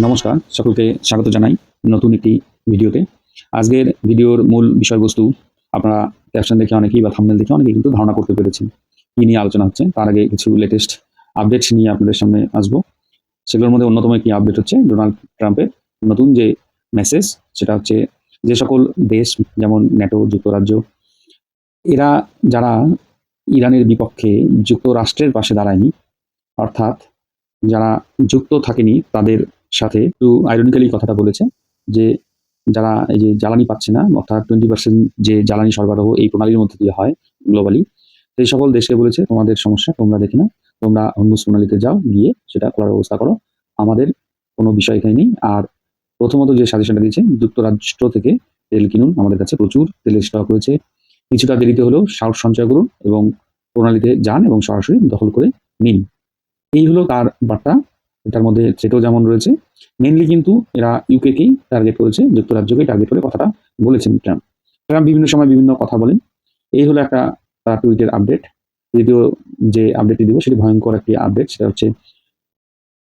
নমস্কার, সকলকে স্বাগত জানাই নতুন একটি ভিডিওতে। আজকের ভিডিওর মূল বিষয়বস্তু আপনারা ক্যাপশন দেখে অনেকেই বা থাম্বনেল দেখে অনেকেই কিন্তু ধারণা করতে পেরেছেন কী নিয়ে আলোচনা হচ্ছে। তার আগে কিছু লেটেস্ট আপডেট নিয়ে আপনাদের সামনে আসবো। সেগুলোর মধ্যে অন্যতম একটি আপডেট হচ্ছে ডোনাল্ড ট্রাম্পের নতুন যে মেসেজ, সেটা হচ্ছে যে সকল দেশ যেমন ন্যাটো, যুক্তরাজ্য, এরা যারা ইরানের বিপক্ষে যুক্তরাষ্ট্রের পাশে দাঁড়ায়নি, অর্থাৎ যারা যুক্ত থাকেনি তাদের সাথে, একটু আইরনিক্যালি কথাটা বলেছে যে যারা এই যে জ্বালানি পাচ্ছে না, অর্থাৎ 20% যে জ্বালানি সরবরাহ এই প্রণালীর মধ্যে দিয়ে হয় গ্লোবালি, সেই সকল দেশকে বলেছে তোমাদের সমস্যা তোমরা দেখে না, তোমরা হরমুজ প্রণালীতে যাও, গিয়ে সেটা করার ব্যবস্থা করো, আমাদের কোনো বিষয় এখানে নেই। আর প্রথমত যে সাজেশনটা দিয়েছে, যুক্তরাষ্ট্র থেকে তেল কিনুন, আমাদের কাছে প্রচুর তেলের স্টক রয়েছে, কিছুটা দেরিতে হলেও সাহস সঞ্চয় করুন এবং প্রণালীতে যান এবং সরাসরি দখল করে নিন। এই হলো তার বার্তা। এটার মধ্যে থ্রেটও যেমন রয়েছে, মেনলি কিন্তু এরা ইউকেকেই টার্গেট করেছে, যুক্তরাজ্যকেই টার্গেট করে কথাটা বলেছেন ট্রাম্প। ট্রাম্প বিভিন্ন সময় বিভিন্ন কথা বলেন। এই হলো একটা তার টুইটের আপডেট। দ্বিতীয় যে আপডেটটি দিব সেটি ভয়ঙ্কর একটি আপডেট, সেটা হচ্ছে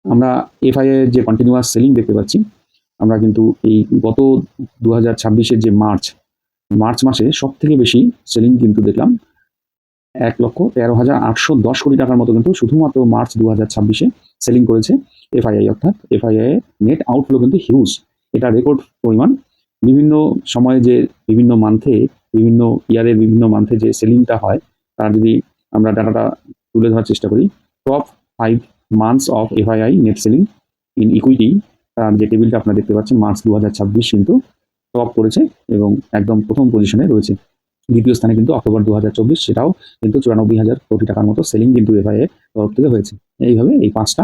আমরা এফআইআই এর যে কন্টিনিউয়াস সেলিং দেখতে পাচ্ছি, আমরা কিন্তু এই গত 2026-এর যে মার্চ মাসে সব থেকে বেশি সেলিং কিন্তু দেখলাম 1,13,810 কোটি টাকার মতো কিন্তু শুধুমাত্র মার্চ 2026-এ সেলিং করেছে এফআইআই। অর্থাৎ এফআইআই নেট আউটফ্লো কিন্তু হিউজ, এটা রেকর্ড পরিমাণ। বিভিন্ন সময়ে যে বিভিন্ন মান্থে, বিভিন্ন ইয়ারের বিভিন্ন মান্থে যে সেলিংটা হয়, তার যদি আমরা ডাটাটা তুলে ধরার চেষ্টা করি, top 5 months of FII net selling in equity, তার যে টেবিলটা আপনারা দেখতে পাচ্ছেন, মার্চ 2026 কিন্তু টপ করেছে এবং একদম প্রথম পজিশনে রয়েছে। দ্বিতীয় স্থানে কিন্তু অক্টোবর 2024, সেটাও কিন্তু 94,000 কোটি টাকার মতো সেলিং কিন্তু এফআইআই তরফ থেকে হয়েছে। এইভাবে এই 5টা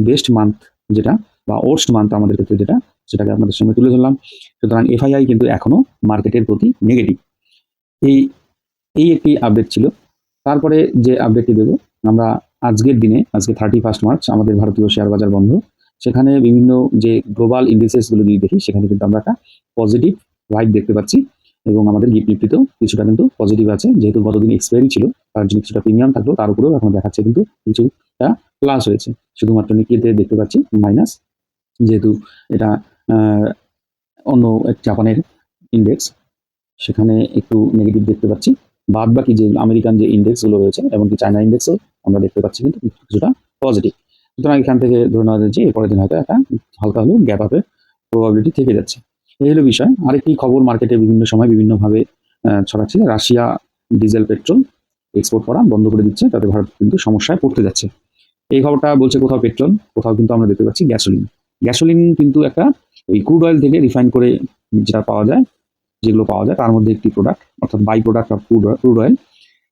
বেস্ট মান্থ যেটা বা ওর্স্ট মান্থ আমাদের ক্ষেত্রে যেটা, সেটাকে আপনাদের সঙ্গে তুলে ধরলাম। সুতরাং এফআইআই কিন্তু এখনো মার্কেটের প্রতি নেগেটিভ। এই এই একটি আপডেট ছিল। তারপরে যে আপডেটটি দেব, আমরা আজকের দিনে, আজকে 31 মার্চ, আমাদের ভারতীয় শেয়ার বাজার বন্ধ। সেখানে বিভিন্ন যে গ্লোবাল ইন্ডিসেসগুলো যদি দেখি, সেখানে কিন্তু আমরা একটা পজিটিভ ভাইব দেখতে পাচ্ছি এবং আমাদের গিফট নিফটিতেও কিছুটা কিন্তু পজিটিভ আছে, যেহেতু গতদিন এক্সপায়ারি ছিল তার জন্য কিছুটা প্রিমিয়াম থাকলো, তার উপরেও এখন দেখাচ্ছে কিন্তু কিছুটা প্লাস হয়েছে। শুধুমাত্র নিকিতে দেখতে পাচ্ছি মাইনাস, যেহেতু এটা অন্য এক জাপানের ইন্ডেক্স, সেখানে একটু নেগেটিভ দেখতে পাচ্ছি। বাদ বাকি যে আমেরিকান যে ইন্ডেক্সগুলো রয়েছে, এমনকি চায়না ইন্ডেক্সও আমরা দেখতে পাচ্ছি কিন্তু কিছুটা পজিটিভ। সুতরাং এখান থেকে ধরে নেওয়া যায় যে এরপরের দিন হয়তো একটা হালকা হলেও গ্যাপ আপের প্রবাবিলিটি থেকে যাচ্ছে। এই হলো বিষয়। আরেকটি খবর মার্কেটে বিভিন্ন সময় বিভিন্নভাবে ছড়াচ্ছে, রাশিয়া ডিজেল পেট্রোল এক্সপোর্ট করা বন্ধ করে দিচ্ছে, তাতে ভারত কিন্তু সমস্যায় পড়তে যাচ্ছে। এই খবরটা বলছে কোথাও পেট্রোল, কোথাও কিন্তু আমরা দেখতে পাচ্ছি গ্যাসোলিন। গ্যাসোলিন কিন্তু একটা ওই ক্রুড অয়েল থেকে রিফাইন করে যেটা পাওয়া যায়, যেগুলো পাওয়া যায় তার মধ্যে একটি প্রোডাক্ট, অর্থাৎ by product of crude oil.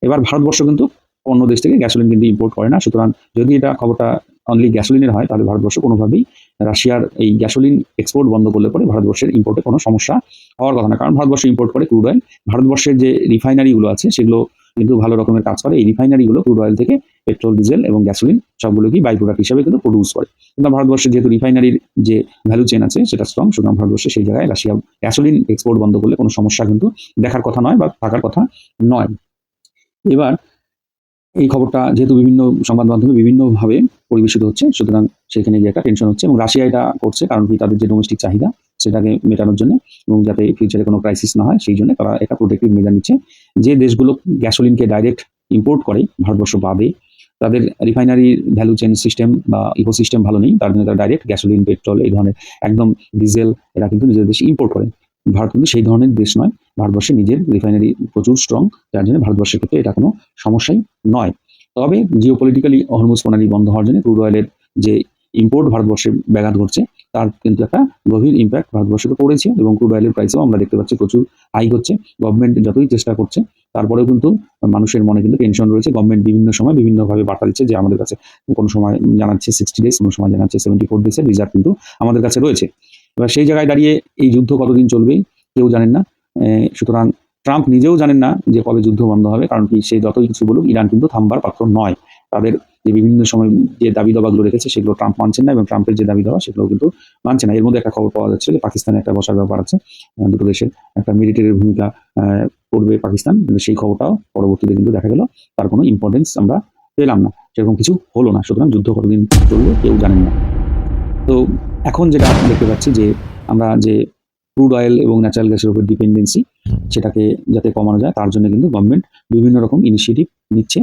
এবার ভারতবর্ষ কিন্তু অন্য দেশ থেকে গ্যাসোলিন কিন্তু ইম্পোর্ট করে না। সুতরাং যদি এটা খবরটা অনলি গ্যাসোলিনের হয়, তাহলে ভারতবর্ষ কোনোভাবেই রাশিয়ার এই গ্যাসোলিন এক্সপোর্ট বন্ধ করলে পরে ভারতবর্ষের ইম্পোর্টে কোনো সমস্যা হওয়ার কথা না, কারণ ভারতবর্ষ ইম্পোর্ট করে ক্রুড অয়েল। ভারতবর্ষের যে রিফাইনারিগুলো আছে সেগুলো কিন্তু ভালো রকমের কাজ করে। এই রিফাইনারিগুলো ক্রুড অয়েল থেকে পেট্রোল, ডিজেল এবং গ্যাসোলিন সবগুলোকেই বাই প্রোডাক্ট হিসাবে কিন্তু প্রডিউস করে। কিন্তু ভারতবর্ষের যেহেতু রিফাইনারির যে ভ্যালু চেন আছে সেটা স্ট্রং, সুতরাং ভারতবর্ষে সেই জায়গায় রাশিয়া গ্যাসোলিন এক্সপোর্ট বন্ধ করলে কোনো সমস্যা কিন্তু দেখার কথা নয় বা থাকার কথা নয়। এবার এই খবরটা যেহেতু বিভিন্ন সংবাদ মাধ্যমে বিভিন্নভাবে পরিবেশিত হচ্ছে, সুতরাং সেখানে গিয়ে একটা টেনশন হচ্ছে এবং রাশিয়া এটা করছে কারণ কি, তাদের যে ডোমেস্টিক চাহিদা সেটাকে মেটানোর জন্য এবং যাতে ফিউচারে কোনো ক্রাইসিস না হয়, সেই জন্য তারা একটা প্রোটেক্টিভ মেজার নিচ্ছে। যে দেশগুলো গ্যাসোলিনকে ডাইরেক্ট ইম্পোর্ট করে ভারতবর্ষ বাদে, তাদের রিফাইনারি ভ্যালু চেন সিস্টেম বা ইকোসিস্টেম ভালো নেই, তার জন্য তারা ডাইরেক্ট গ্যাসোলিন, পেট্রোল, এই ধরনের একদম ডিজেল এরা কিন্তু নিজেদের দেশে ইম্পোর্ট করে। ভারত কিন্তু সেই ধরনের দেশ নয়, ভারতবর্ষে নিজের রিফাইনারি প্রচুর স্ট্রং, যার জন্য ভারতবর্ষের ক্ষেত্রে এটা কোনো সমস্যাই নয়। তবে জিওপলিটিক্যালি হরমুজ প্রণালী বন্ধ হওয়ার জন্য ক্রুড অয়েলের যে ইম্পোর্ট ভারতবর্ষে ব্যাঘাত ঘটছে, তার কিন্তু একটা গভীর ইম্প্যাক্ট ভারতবর্ষে পড়েছে এবং ক্রুড অয়েলের প্রাইসেও আমরা দেখতে পাচ্ছি প্রচুর হাইক হচ্ছে। গভর্নমেন্ট যতই চেষ্টা করছে, তারপরেও কিন্তু মানুষের মনে কিন্তু টেনশন রয়েছে। গভর্নমেন্ট বিভিন্ন সময় বিভিন্নভাবে বার্তা দিচ্ছে যে আমাদের কাছে কোনো সময় জানাচ্ছে 60 ডেজ, কোনো সময় জানাচ্ছে 74 ডেজের রিজার্ভ কিন্তু আমাদের কাছে রয়েছে। এবার সেই জায়গায় দাঁড়িয়ে এই যুদ্ধ কতদিন চলবে কেউ জানেন না। সুতরাং ট্রাম্প নিজেও জানেন না যে কবে যুদ্ধ বন্ধ হবে, কারণ কি সে যতই কিছু বলুক ইরান কিন্তু থামবার পাত্র নয়। তাদের যে বিভিন্ন সময় যে দাবি দাবাগুলো রেখেছে সেগুলো ট্রাম্প মানছেন না এবং ট্রাম্পের যে দাবি দাবা সেগুলো কিন্তু মানছে না। এর মধ্যে একটা খবর পাওয়া যাচ্ছে যে পাকিস্তানে একটা বসার ব্যাপার আছে, দুটো দেশের একটা মিলিটারির ভূমিকা করবে পাকিস্তান, কিন্তু সেই খবরটাও পরবর্তীতে কিন্তু দেখা গেল তার কোনো ইম্পর্টেন্স আমরা পেলাম না, সেরকম কিছু হলো না। সুতরাং যুদ্ধ কতদিন চলবে কেউ জানেন না। তো এখন যেটা দেখতে পাচ্ছি যে আমরা যে ক্রুড অয়েল এবং ন্যাচারাল গ্যাসের উপর ডিপেন্ডেন্সি সেটাকে যাতে কমানো যায় তার জন্য কিন্তু গভর্নমেন্ট বিভিন্ন রকম ইনিশিয়েটিভ নিচ্ছে,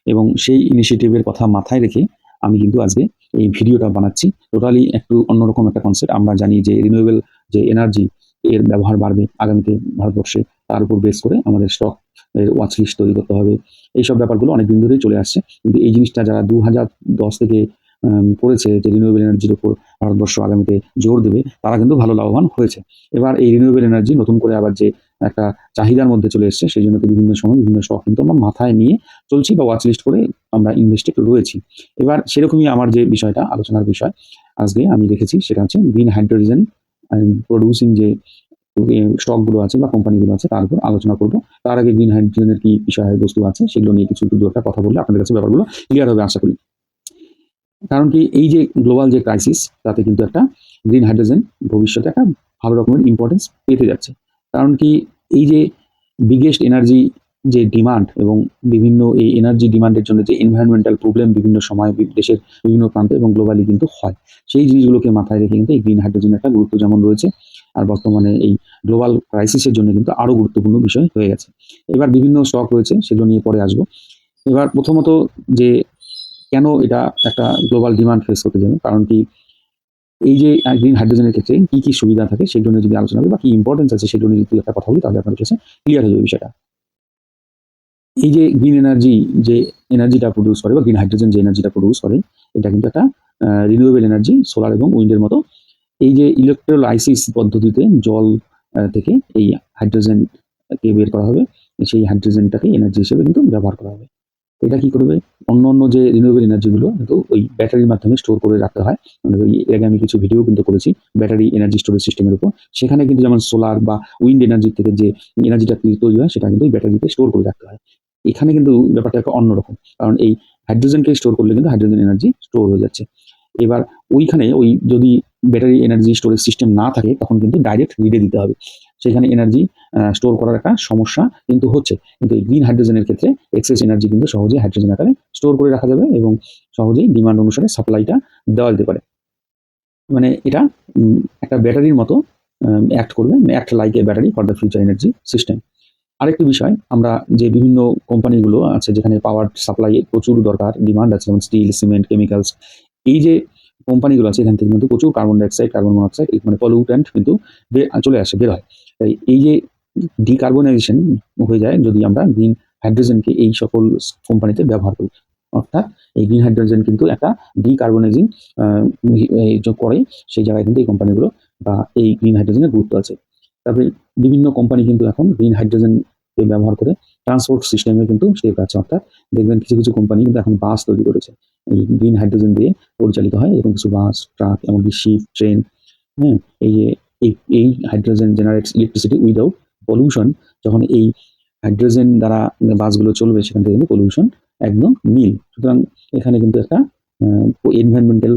এবং সেই ইনিশিয়েটিভের কথা মাথায় রেখে আমি কিন্তু আজকে এই ভিডিওটা বানাচ্ছি। টোটালি একটু অন্যরকম একটা কনসেপ্ট। আমরা জানি যে রিনিউয়েবল যে এনার্জি এর ব্যবহার বাড়বে আগামীতে ভারতবর্ষে, তার উপর বেস করে আমাদের স্টক এর ওয়াচ লিস্ট তৈরি করতে হবে। এইসব ব্যাপারগুলো অনেক দিন ধরেই চলে আসছে, কিন্তু এই জিনিসটা যারা 2010 থেকে করেছে যে রিনিউয়েবল এনার্জির উপর ভারতবর্ষ আগামীতে জোর দেবে, তারা কিন্তু ভালো লাভবান হয়েছে। এবার এই রিনিউয়েবল এনার্জি নতুন করে আবার যে একটা চাহিদার মধ্যে চলে এসছে, সেই জন্য তো বিভিন্ন সময় বিভিন্ন স্টক কিন্তু আমরা মাথায় নিয়ে চলছি বা ওয়াচ লিস্ট করে আমরা ইনভেস্টেড রয়েছি। এবার সেরকমই আমার যে বিষয়টা আলোচনার বিষয় আজকে আমি রেখেছি সেটা হচ্ছে গ্রিন হাইড্রোজেন প্রডিউসিং যে স্টকগুলো আছে বা কোম্পানিগুলো আছে তার উপর আলোচনা করব। তার আগে গ্রিন হাইড্রোজেনের কি বিষয় বস্তু আছে সেগুলো নিয়ে কিছু দু একটা কথা বললে আপনাদের কাছে ব্যাপারগুলো ক্লিয়ার হবে আশা করি। কারণ কি, এই যে গ্লোবাল যে ক্রাইসিস, তাতে কিন্তু একটা গ্রিন হাইড্রোজেন ভবিষ্যতে একটা ভালো রকমের ইম্পর্টেন্স পেতে যাচ্ছে। কারণ কি, এই যে বিগেস্ট এনার্জি যে ডিমান্ড এবং বিভিন্ন এই এনার্জি ডিমান্ডের জন্য যে এনভায়রনমেন্টাল প্রবলেম বিভিন্ন সময় দেশের বিভিন্ন প্রান্তে এবং গ্লোবালি কিন্তু হয়, সেই জিনিসগুলোকে মাথায় রেখে কিন্তু এই গ্রিন হাইড্রোজেনের একটা গুরুত্ব যেমন রয়েছে, আর বর্তমানে এই গ্লোবাল ক্রাইসিসের জন্য কিন্তু আরও গুরুত্বপূর্ণ বিষয় হয়ে গেছে। এবার বিভিন্ন স্টক রয়েছে, সেগুলো নিয়ে পরে আসবো। এবার প্রথমত যে কেন এটা একটা গ্লোবাল ডিমান্ড ফেস করতে যাবে, কারণ কি, এই যে গ্রিন হাইড্রোজেনের ক্ষেত্রে কি কি সুবিধা থাকে সেগুলো নিয়ে যদি আলোচনা করি বা কি ইম্পর্টেন্স আছে সেগুলো নিয়ে যদি একটা কথা বলি, তাহলে আপনাদের কাছে ক্লিয়ার হয়ে যাবে বিষয়টা। এই যে গ্রিন এনার্জি যে এনার্জিটা প্রডিউস করে বা গ্রিন হাইড্রোজেন যে এনার্জিটা প্রডিউস করে, এটা কিন্তু একটা রিনিউয়েবল এনার্জি, সোলার এবং উইন্ডের মতো। এই যে ইলেকট্রোলাইসিস পদ্ধতিতে জল থেকে এই হাইড্রোজেনকে বের করা হবে, সেই হাইড্রোজেনটাকে এনার্জি হিসেবে কিন্তু ব্যবহার করা হবে। এটা কি করবে, অন্য যে রিনিউয়েবল এনার্জিগুলো কিন্তু ওই ব্যাটারির মাধ্যমে স্টোর করে রাখতে হয়। মানে ওই এর আগে আমি কিছু ভিডিও কিন্তু করেছি ব্যাটারি এনার্জি স্টোরেজ সিস্টেমের উপর। সেখানে কিন্তু যেমন সোলার বা উইন্ড এনার্জি থেকে যে এনার্জিটা তৈরি হয় সেটা কিন্তু ওই ব্যাটারিতে স্টোর করে রাখতে হয়। এখানে কিন্তু ব্যাপারটা একটা অন্যরকম, কারণ এই হাইড্রোজেনকে স্টোর করলে কিন্তু হাইড্রোজেন এনার্জি স্টোর হয়ে যাচ্ছে। এবার ওইখানে ওই যদি ব্যাটারি এনার্জি স্টোরেজ সিস্টেম না থাকে, তখন কিন্তু ডাইরেক্ট গ্রিডে দিতে হবে। সেখানে এনার্জি স্টোর করার একটা সমস্যা কিন্তু হচ্ছে। কিন্তু এই গ্রিন হাইড্রোজেনের ক্ষেত্রে এক্সেস এনার্জি কিন্তু সহজেই হাইড্রোজেন আকারে স্টোর করে রাখা যাবে এবং সহজেই ডিমান্ড অনুসারে সাপ্লাইটা দেওয়া যেতে পারে। মানে এটা একটা ব্যাটারির মতো অ্যাক্ট করবে, act like a battery for the future energy system. আরেকটি বিষয়, আমরা যে বিভিন্ন কোম্পানিগুলো আছে যেখানে পাওয়ার সাপ্লাই প্রচুর দরকার, ডিমান্ড আছে, যেমন স্টিল, সিমেন্ট, কেমিক্যালস, এই যে কোম্পানিগুলো আছে এখান থেকে কিন্তু প্রচুর কার্বন ডাইঅক্সাইড, কার্বন মনোক্সাইড মানে পলিউট্যান্ট কিন্তু চলে আসে, বের হয়। তাই এই যে ডিকার্বনাইজেশন হয়ে যায় যদি আমরা গ্রিন হাইড্রোজেনকে এই সকল কোম্পানিতে ব্যবহার করি। অর্থাৎ এই গ্রিন হাইড্রোজেন কিন্তু একটা ডিকার্বনাইজিং করে, সেই জায়গায় কিন্তু এই কোম্পানিগুলো বা এই গ্রিন হাইড্রোজেনের গুরুত্ব আছে। তারপরে বিভিন্ন কোম্পানি কিন্তু এখন গ্রিন হাইড্রোজেনকে ব্যবহার করে ট্রান্সপোর্ট সিস্টেমে কিন্তু স্টেপ আছে। অর্থাৎ দেখবেন কিছু কিছু কোম্পানি কিন্তু এখন বাস তৈরি করেছে এই গ্রিন হাইড্রোজেন দিয়ে পরিচালিত হয়, এরকম কিছু বাস, ট্রাক, এমনকি শিপ, ট্রেন। হ্যাঁ, এই যে এই hydrogen generates electricity without pollution. যখন এই হাইড্রোজেন দ্বারা বাসগুলো চলবে, সেখান থেকে কিন্তু পলিউশন একদম নীল। সুতরাং এখানে কিন্তু একটা এনভায়রনমেন্টাল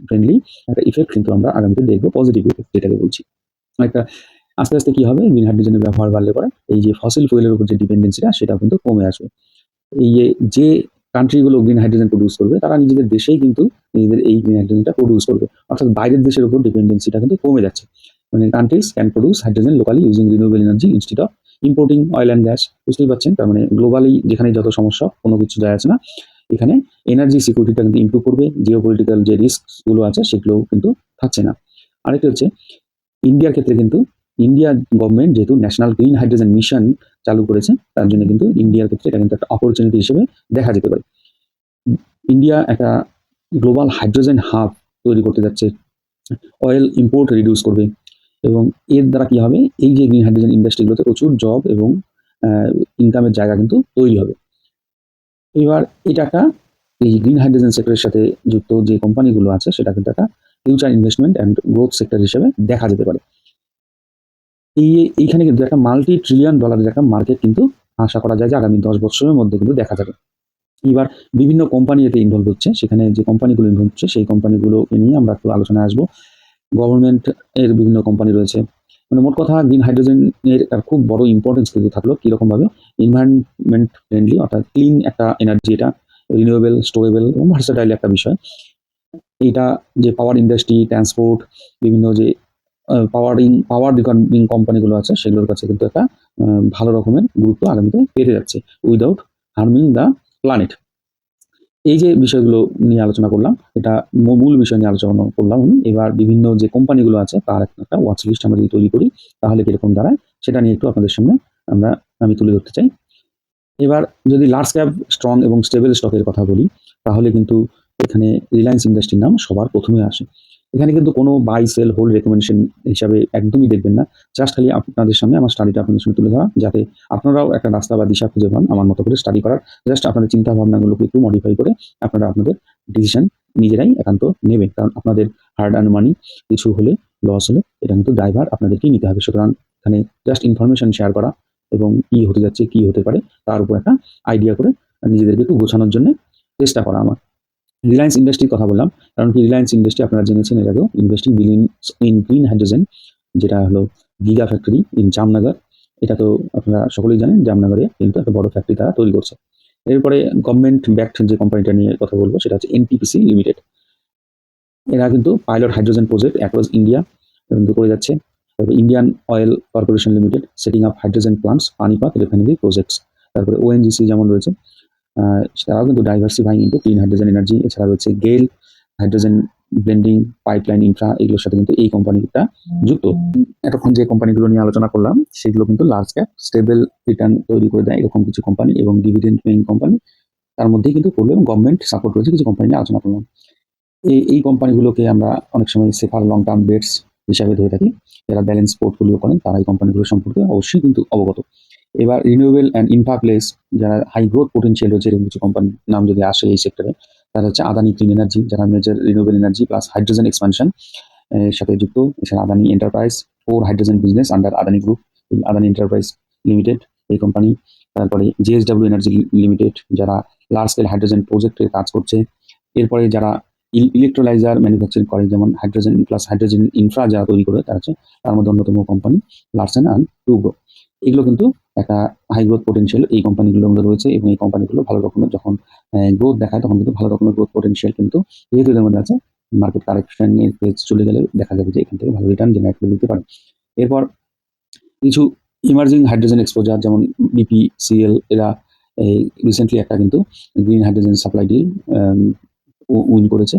ফ্রেন্ডলি একটা ইফেক্ট কিন্তু আমরা আগামীতে দেখবো, পজিটিভ ইফেক্ট যেটাকে বলছি। একটা আস্তে আস্তে কি হবে, গ্রিন হাইড্রোজেনের ব্যবহার বাড়লে পরে এই যে ফসিল ফুয়েলের উপর যে ডিপেন্ডেন্সিটা সেটা কিন্তু কমে আসবে। এই যে কান্ট্রিগুলো গ্রিন হাইড্রোজেন প্রডিউস করবে, তারা নিজেদের দেশেই কিন্তু নিজেদের এই গ্রিন হাইড্রোজেনটা প্রডিউস করবে। অর্থাৎ বাইরের দেশের উপর ডিপেন্ডেন্সিটা কিন্তু কমে যাচ্ছে। মানে countries can produce hydrogen locally using renewable energy instead of importing oil and gas. বুঝতেই পারছেন, তার মানে গ্লোবালি যেখানে যত সমস্যা, কোনো কিছু যায় আছে না, এখানে এনার্জি সিকিউরিটিটা কিন্তু ইমপ্রুভ করবে। জিওপলিটিক্যাল যে রিস্কগুলো আছে সেগুলোও কিন্তু থাকছে না। আরেকটা হচ্ছে ইন্ডিয়ার ক্ষেত্রে কিন্তু ইন্ডিয়া গভর্নমেন্ট যেহেতু ন্যাশনাল গ্রিন হাইড্রোজেন মিশন চালু করেছে, তার জন্য কিন্তু ইন্ডিয়ার ক্ষেত্রে এটা কিন্তু একটা অপরচুনিটি হিসেবে দেখা যেতে পারে। ইন্ডিয়া একটা গ্লোবাল হাইড্রোজেন হাব তৈরি করতে যাচ্ছে, অয়েল ইম্পোর্ট রিডিউস করবে, এবং এর দ্বারা কি হবে, এই যে গ্রিন হাইড্রোজেন ইন্ডাস্ট্রিগুলোতে প্রচুর জব এবং ইনকামের জায়গা কিন্তু তৈরি হবে। এবার এটা একটা এই গ্রিন হাইড্রোজেন সেক্টরের সাথে যুক্ত যে কোম্পানিগুলো আছে সেটা কিন্তু একটা future investment and growth sector হিসেবে দেখা যেতে পারে। এইখানে কিন্তু একটা মাল্টি ট্রিলিয়ন ডলারের একটা মার্কেট কিন্তু আশা করা যায় যে আগামী 10 বছরের মধ্যে কিন্তু দেখা যাবে। এবার বিভিন্ন কোম্পানি এতে ইনভলভ হচ্ছে, সেখানে যে কোম্পানিগুলো ইনভলভ হচ্ছে সেই কোম্পানিগুলোকে নিয়ে আমরা একটু আলোচনায় আসবো। গভর্নমেন্ট এর বিভিন্ন কোম্পানি রয়েছে। মানে মোট কথা গ্রিন হাইড্রোজেনের একটা খুব বড় ইম্পর্টেন্স কিন্তু থাকলো কিরকমভাবে, এনভায়রনমেন্ট ফ্রেন্ডলি অর্থাৎ ক্লিন একটা এনার্জি, এটা রিনিউয়েবল, স্টোরেবল এবং ভার্সাটাইল একটা বিষয়। এইটা যে পাওয়ার ইন্ডাস্ট্রি, ট্রান্সপোর্ট, বিভিন্ন যে পাওয়ার রিকভারিং কোম্পানিগুলো আছে সেগুলোর কাছে কিন্তু একটা ভালো রকমের গুরুত্ব আগামীতে পেতে যাচ্ছে উইদাউট হার্মিং দ্য প্ল্যানেট। এই যে বিষয়গুলো নিয়ে আলোচনা করলাম, এটা মূল বিষয় নিয়ে আলোচনা করলাম আমি। এবার বিভিন্ন যে কোম্পানিগুলো আছে তার একটা ওয়াচ লিস্ট আমরা যদি তৈরি করি তাহলে কিরকম দাঁড়ায় সেটা নিয়ে একটু আপনাদের সামনে আমি তুলে ধরতে চাই। এবার যদি লার্জ ক্যাপ স্ট্রং এবং স্টেবল স্টকের কথা বলি তাহলে কিন্তু এখানে রিলায়েন্স ইন্ডাস্ট্রির নাম সবার প্রথমে আসে। এখানে কিন্তু কোনো বাই সেল হোল্ড রেকমেন্ডেশন হিসাবে একদমই দেখবেন না। জাস্ট খালি আপনাদের সামনে আমার স্টাডিটা আপনাদের সামনে তুলে ধরা, যাতে আপনারাও একটা রাস্তা বা দিশা খুঁজে পান আমার মতো করে স্টাডি করার। জাস্ট আপনাদের চিন্তা ভাবনাগুলোকে একটু মডিফাই করে আপনারা আপনাদের ডিসিশন নিজেরাই একান্ত নেবেন, কারণ আপনাদের হার্ড আর্ন মানি কিছু হলে, লস হলে এটা কিন্তু ড্রাইভার আপনাদেরকেই নিতে হবে। সুতরাং এখানে জাস্ট ইনফরমেশন শেয়ার করা এবং কি হতে যাচ্ছে, কি হতে পারে তার উপর একটা আইডিয়া করে নিজেদেরকে একটু গোছানোর জন্য চেষ্টা করা আমার। রিলায়েন্স ইন্ডাস্ট্রির কথা বললাম, কারণ কি রিলায়েন্স ইন্ডাস্ট্রি আপনারা জেনেছেন এর আগেও investing billions in green hydrogen, যেটা হলো গিগা ফ্যাক্টরি ইন জামনগর। এটা তো আপনারা সকলেই জানেন, জামনগরে কিন্তু একটা বড় ফ্যাক্টরি তারা তৈরি করছে। এরপরে গভর্নমেন্ট ব্যাকড যে কোম্পানিটা নিয়ে কথা বলবো সেটা হচ্ছে এনটিপিসি লিমিটেড। এরা কিন্তু pilot hydrogen project across India কিন্তু করে যাচ্ছে। তারপরে Indian oil corporation limited setting up hydrogen plants, Panipat refinery projects. তারপরে ওএনজিসি যেমন রয়েছে, তারাও কিন্তু diversifying into clean hydrogen energy. এছাড়া রয়েছে গেল হাইড্রোজেন ব্লেন্ডিং, পাইপলাইন ইনফ্রা, এগুলোর সাথে কিন্তু এই কোম্পানিটা যুক্ত। এতক্ষণ যে কোম্পানিগুলো নিয়ে আলোচনা করলাম সেগুলো কিন্তু লার্জ ক্যাপ স্টেবল রিটার্ন তৈরি করে দেয় এরকম কিছু কোম্পানি এবং ডিভিডেন্ড পেইং কোম্পানি তার মধ্যেই কিন্তু করলো, এবং গভর্নমেন্ট সাপোর্ট রয়েছে কিছু কোম্পানি নিয়ে আলোচনা করলাম। এই কোম্পানিগুলোকে আমরা অনেক সময় সেফার লং টার্ম বেটস হিসাবে ধরে থাকি। যারা ব্যালেন্স পোর্টফোলিও করেন তারা এই কোম্পানিগুলো সম্পর্কে অবশ্যই কিন্তু অবগত। এবার রিনিউয়েবল অ্যান্ড ইনফ্রা প্লেস, যারা হাই গ্রোথ পোটেনশিয়াল রয়েছে এরকম কিছু কোম্পানির নাম যদি আসে এই সেক্টরে, তারা হচ্ছে আদানি ক্লিন এনার্জি, যারা major renewable energy plus hydrogen expansion এর সাথে যুক্ত। এছাড়া Adani enterprise four hydrogen business under Adani group, Adani enterprise limited এই কোম্পানি। তারপরে জেএসডব্লিউ এনার্জি লিমিটেড, যারা লার্জ স্কেল হাইড্রোজেন প্রজেক্টে কাজ করছে। এরপরে যারা ইলেকট্রোলাইজার ম্যানুফ্যাকচারিং করে, যেমন হাইড্রোজেন প্লাস হাইড্রোজেন ইনফ্রা যারা তৈরি করে তারা হচ্ছে তার মধ্যে অন্যতম কোম্পানি লার্সেন অ্যান্ড টুব্রো। এগুলো কিন্তু একটা হাই গ্রোথ পোটেনশিয়াল এই কোম্পানিগুলোর মধ্যে রয়েছে, এবং এই কোম্পানিগুলো ভালো রকমের যখন গ্রোথ দেখায় তখন কিন্তু ভালো রকমের গ্রোথ পোটেনশিয়াল কিন্তু যেহেতু এদের মধ্যে আছে, মার্কেট কারেকশনের ফেজ চলে গেলে দেখা যাবে যে এখান থেকে ভালো রিটার্ন জেনারেট করে দিতে পারে। এরপর কিছু ইমার্জিং হাইড্রোজেন এক্সপোজার যেমন বিপিসিএল, এরা এই রিসেন্টলি একটা কিন্তু green hydrogen supply deal win করেছে।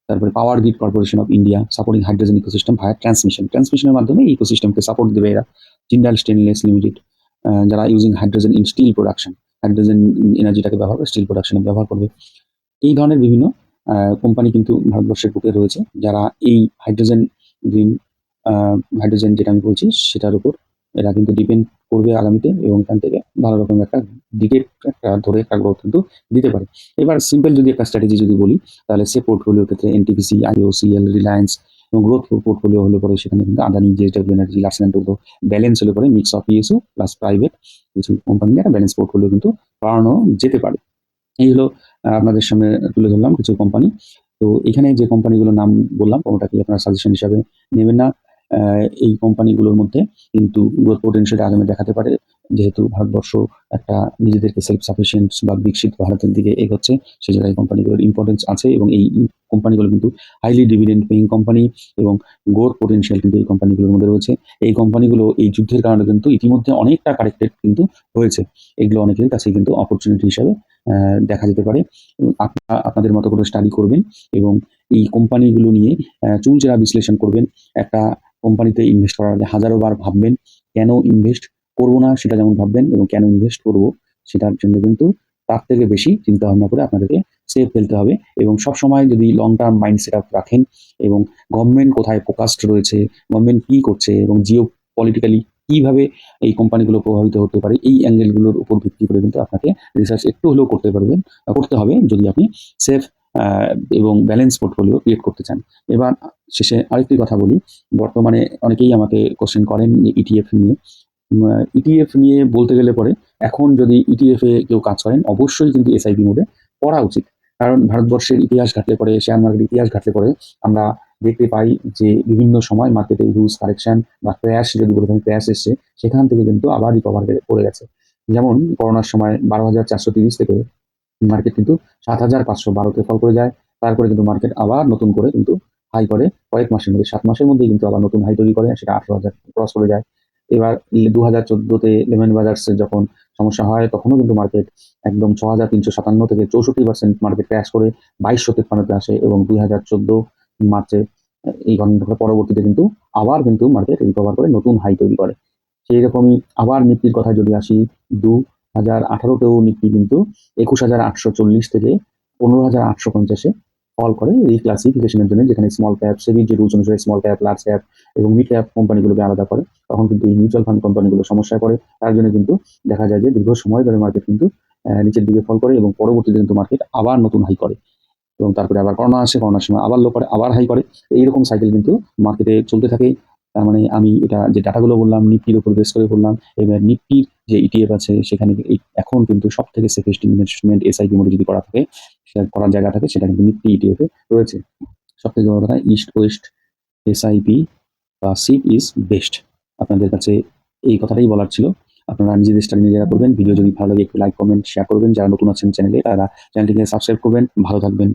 তারপরে power grid corporation of India supporting hydrogen ecosystem via ট্রান্সমিশনের মাধ্যমে এই ইকোসিস্টেমকে সাপোর্ট দেবে এরা। জিন্দাল স্টেনলেস লিমিটেড, যারা using hydrogen in steel production, hydrogen এনার্জিটাকে ব্যবহার করে স্টিল প্রোডাকশনে ব্যবহার করবে। এই ধরনের বিভিন্ন কোম্পানি কিন্তু ভারতবর্ষের বুকে রয়েছে, যারা এই হাইড্রোজেন গ্রিন হাইড্রোজেন যেটা আমি বলছি সেটার উপর এরা কিন্তু ডিপেন্ড করবে আগামীতে, এবং এখান থেকে ভালো রকম একটা ডিটেট একটা ধরে একটা গ্রোথ কিন্তু দিতে পারে। এবার সিম্পল যদি একটা স্ট্র্যাটেজি যদি বলি তাহলে সে পোর্টফোলিওর ক্ষেত্রে এনটিপিসি, আইওসিএল, রিলায়েন্স এবং গ্রোথ পোর্টফোলিও হলে পরে সেখানে কিন্তু Adani, JSW energy, Larsen and Toubro. Balance হলে পরে মিক্স অফ ইএসও প্লাস প্রাইভেট কিছু কোম্পানি একটা ব্যালেন্স পোর্টফোলিও কিন্তু বাড়ানো যেতে পারে। এই হলো আপনাদের সামনে তুলে ধরলাম কিছু কোম্পানি। তো এখানে যে কোম্পানিগুলোর নাম বললাম কোনোটাকে আপনারা সাজেশন হিসাবে নেবেন না। এই কোম্পানিগুলোর মধ্যে কিন্তু গ্রোথ পোটেনশিয়ালটা আগামী দেখাতে পারে, যেহেতু ভারতবর্ষ একটা নিজেদেরকে সেলফ সাফিসিয়েন্ট বা বিকশিত ভারতের দিকে এগোচ্ছে, সেই জায়গায় কোম্পানিগুলোর ইম্পর্টেন্স আছে, এবং এই কোম্পানিগুলো কিন্তু হাইলি ডিভিডেন্ড পেইং কোম্পানি এবং গ্রোথ পোটেনশিয়াল কিন্তু এই কোম্পানিগুলোর মধ্যে রয়েছে। এই কোম্পানিগুলো এই যুদ্ধের কারণে কিন্তু ইতিমধ্যে অনেকটা কারেক্টেড কিন্তু হয়েছে। এগুলো অনেকের কাছে কিন্তু অপরচুনিটি হিসাবে দেখা যেতে পারে। আপনারা আপনাদের মতো করে স্টাডি করবেন এবং এই কোম্পানিগুলো নিয়ে চুলচেরা বিশ্লেষণ করবেন। একটা কোম্পানিতে ইনভেস্ট করার আগে হাজারো বার ভাববেন, কেন ইনভেস্ট করবো না সেটা যেমন ভাববেন, এবং কেন ইনভেস্ট করবো সেটার জন্য কিন্তু তার থেকে বেশি চিন্তা ভাবনা করে আপনাদেরকে সেভ ফেলতে হবে। এবং সবসময় যদি long term mind set up রাখেন, এবং গভর্নমেন্ট কোথায় ফোকাসড রয়েছে, গভর্নমেন্ট কী করছে, এবং জিও পলিটিক্যালি কীভাবে এই কোম্পানিগুলো প্রভাবিত হতে পারে, এই অ্যাঙ্গেলগুলোর উপর ভিত্তি করে কিন্তু আপনাকে রিসার্চ একটু হলেও করতে হবে যদি আপনি সেফ এবং ব্যালেন্স পোর্টফোলিও ক্রিয়েট করতে চান। এবার শেষে আরেকটি কথা বলি, বর্তমানে অনেকেই আমাকে কোশ্চেন করেন ইটিএফ নিয়ে। ইটিএফ নিয়ে বলতে গেলে পরে এখন যদি ইটিএফে কেউ কাজ করেন অবশ্যই কিন্তু এসআইপি মোডে করা উচিত, কারণ ভারতবর্ষের ইতিহাস ঘাটলে পরে, শেয়ার মার্কেটের ইতিহাস ঘাটলে পরে আমরা দেখতে পাই যে বিভিন্ন সময় মার্কেটে হিউজ কারেকশন বা ক্র্যাশ, যদি বলে থাকি ক্র্যাশ এসছে, সেখান থেকে কিন্তু আবার রিকভার করে গেছে। যেমন করোনার সময় 12,430 থেকে মার্কেট কিন্তু 7,512-তে ফল করে যায়। তারপরে কিন্তু মার্কেট আবার নতুন করে কিন্তু হাই করে কয়েক মাসের মধ্যে, 7 মাসের মধ্যেই কিন্তু আবার নতুন হাই তৈরি করে, সেটা 18,000 ক্রস করে যায়। এবার 2014-তে লেমন ব্রাদার্সের যখন সমস্যা হয় তখনও কিন্তু মার্কেট একদম 6,357 থেকে 64% মার্কেট ক্র্যাশ করে 2,253-তে আসে, এবং 2014 মার্চে এই ঘটনাটার পরবর্তীতে কিন্তু আবার কিন্তু মার্কেট রিকভার করে নতুন হাই তৈরি করে। সেই রকমই আবার নিফটির কথায় যদি আসি, 2018-তেও নিফটি কিন্তু 21,840 থেকে 15,850-এ ফল করে রিক্লাসিফিকেশনের জন্য, যেখানে স্মল ক্যাপ সেবির যে রুলস অনুসারে স্মল ক্যাপ, লার্জ ক্যাপ এবং মিড ক্যাপ কোম্পানিগুলোকে আলাদা করে, তখন কিন্তু এই মিউচুয়াল ফান্ড কোম্পানিগুলো সমস্যায় পড়ে। তার জন্য কিন্তু দেখা যায় যে দীর্ঘ সময় ধরে মার্কেট কিন্তু নিচের দিকে ফল করে, এবং পরবর্তীতে কিন্তু মার্কেট আবার নতুন হাই করে, এবং তারপরে আবার করোনা আসে, করোনার সময় আবার লো করে, আবার হাই করে। এইরকম সাইকেল কিন্তু মার্কেটে চলতে থাকে। তার মানে আমি এটা যে ডাটাগুলো বললাম নিফটির উপর বেস করে বললাম, এবার নিফটির যে ইটিএফ আছে সেখানে এখন কিন্তু সব থেকে সেফেস্ট ইনভেস্টমেন্ট এসআইপি মোডে যদি করা থাকে, সেটা করার জায়গা থাকে, সেটা কিন্তু নিফটি ইটিএফ এ রয়েছে। সব থেকে বড় কথা, ইস্ট ওয়েস্ট এসআইপি বা সিপ ইজ বেস্ট। আপনাদের কাছে এই কথাটাই বলার ছিল। আপনারা নিজেদের স্টাডি নিজেরা করবেন। ভিডিও যদি ভালো লাগে একটু লাইক, কমেন্ট, শেয়ার করবেন। যারা নতুন আছেন চ্যানেলে তারা চ্যানেলটিকে সাবস্ক্রাইব করবেন। ভালো থাকবেন।